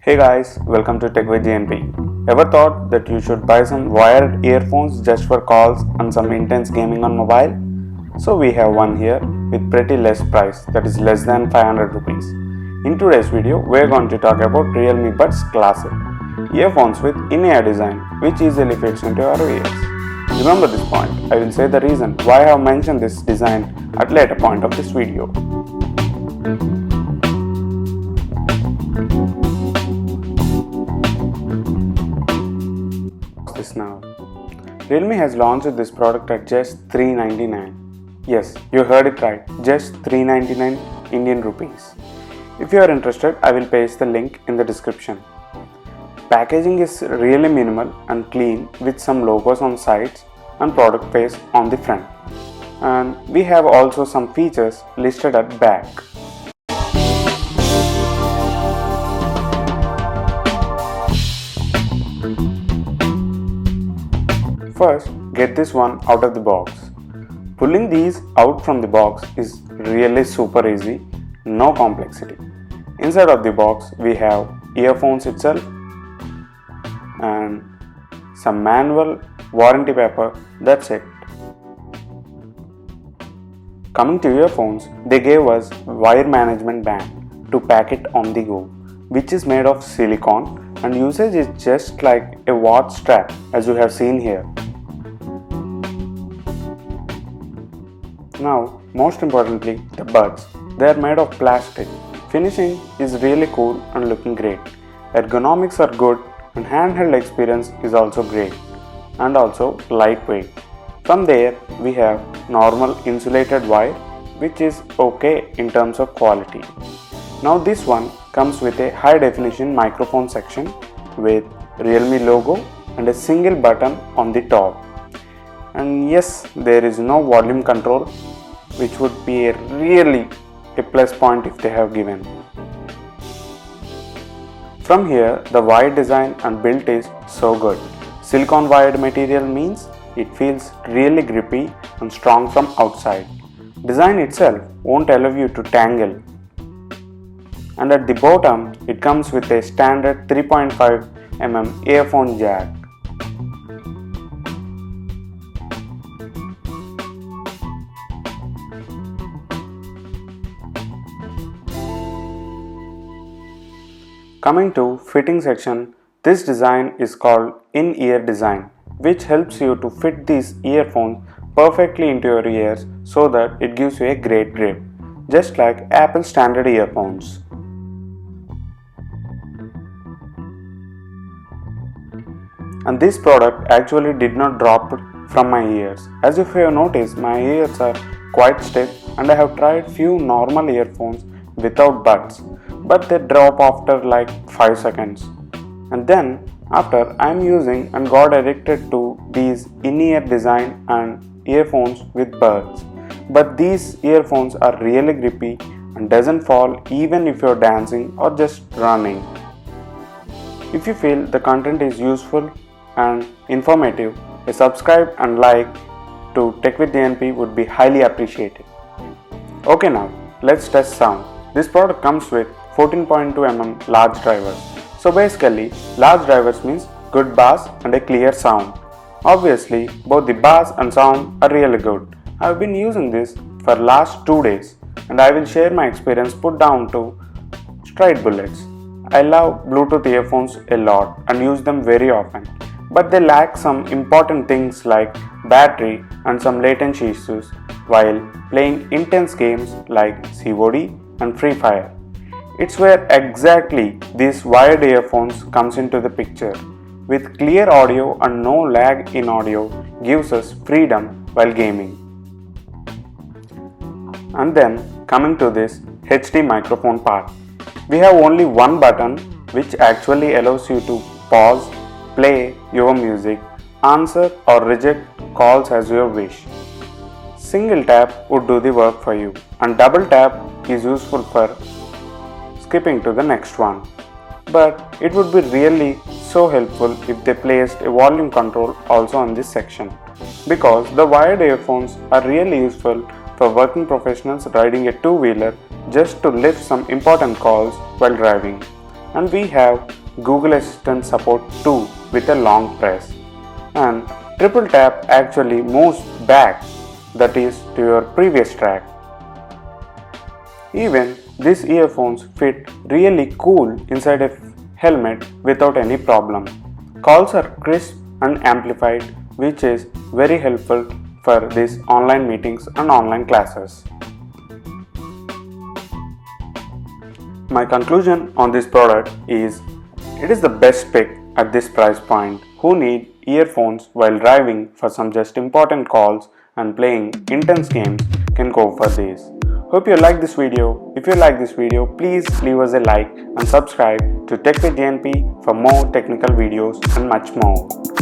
Hey guys, welcome to TechwithDNP. Ever thought that you should buy some wired earphones just for calls and some intense gaming on mobile? So we have one here with pretty less price, that is less than 500 rupees. In today's video, we are going to talk about Realme Buds Classic, earphones with in-ear design which easily fits into your ears. Remember this point, I will say the reason why I have mentioned this design at a later point of this video. Now, Realme has launched this product at just $399. Yes, you heard it right, just $399 Indian rupees. If you are interested, I will paste the link in the description. Packaging is really minimal and clean with some logos on sides and product face on the front. And we have also some features listed at back. First, get this one out of the box. Pulling these out from the box is really super easy, no complexity. Inside of the box, we have earphones itself and some manual warranty paper, that's it. Coming to earphones, they gave us wire management band to pack it on the go, which is made of silicone and usage is just like a watch strap as you have seen here. Now, most importantly, the buds. They are made of plastic. Finishing is really cool and looking great. Ergonomics are good and handheld experience is also great and also lightweight. From there, we have normal insulated wire which is okay in terms of quality. Now this one comes with a high definition microphone section with Realme logo and a single button on the top. And yes, there is no volume control, which would be really a plus point if they have given. From here, the wire design and build is so good. Silicone wired material means it feels really grippy and strong from outside. Design itself won't allow you to tangle. And at the bottom, it comes with a standard 3.5 mm earphone jack. Coming to fitting section, this design is called in-ear design, which helps you to fit these earphones perfectly into your ears so that it gives you a great grip, just like Apple standard earphones. And this product actually did not drop from my ears. As if you have noticed, my ears are quite stiff and I have tried few normal earphones without buds, but they drop after like 5 seconds. And then after I am using and got addicted to these in-ear design and earphones with buds. But these earphones are really grippy and doesn't fall even if you are dancing or just running. If you feel the content is useful and informative, a subscribe and like to TechwithDNP would be highly appreciated. Okay, now let's test sound. This product comes with 14.2 mm large drivers. So basically, large drivers means good bass and a clear sound. Obviously, both the bass and sound are really good. I have been using this for last 2 days and I will share my experience put down to straight bullets. I love Bluetooth earphones a lot and use them very often, but they lack some important things like battery and some latency issues while playing intense games like COD and Free Fire. It's where exactly these wired earphones comes into the picture. With clear audio and no lag in audio gives us freedom while gaming. And then coming to this HD microphone part. We have only one button which actually allows you to pause, play your music, answer or reject calls as you wish. Single tap would do the work for you and double tap is useful for skipping to the next one. But it would be really so helpful if they placed a volume control also on this section, because the wired earphones are really useful for working professionals riding a two-wheeler just to lift some important calls while driving. and we have Google Assistant support too with a long press. And triple tap actually moves back, that is to your previous track. Even these earphones fit really cool inside a helmet without any problem. Calls are crisp and amplified, which is very helpful for these online meetings and online classes. My conclusion on this product is it is the best pick at this price point. Who need earphones while driving for some just important calls and playing intense games can go for this. Hope you like this video. If you like this video, please leave us a like and subscribe to TechwithDNP for more technical videos and much more.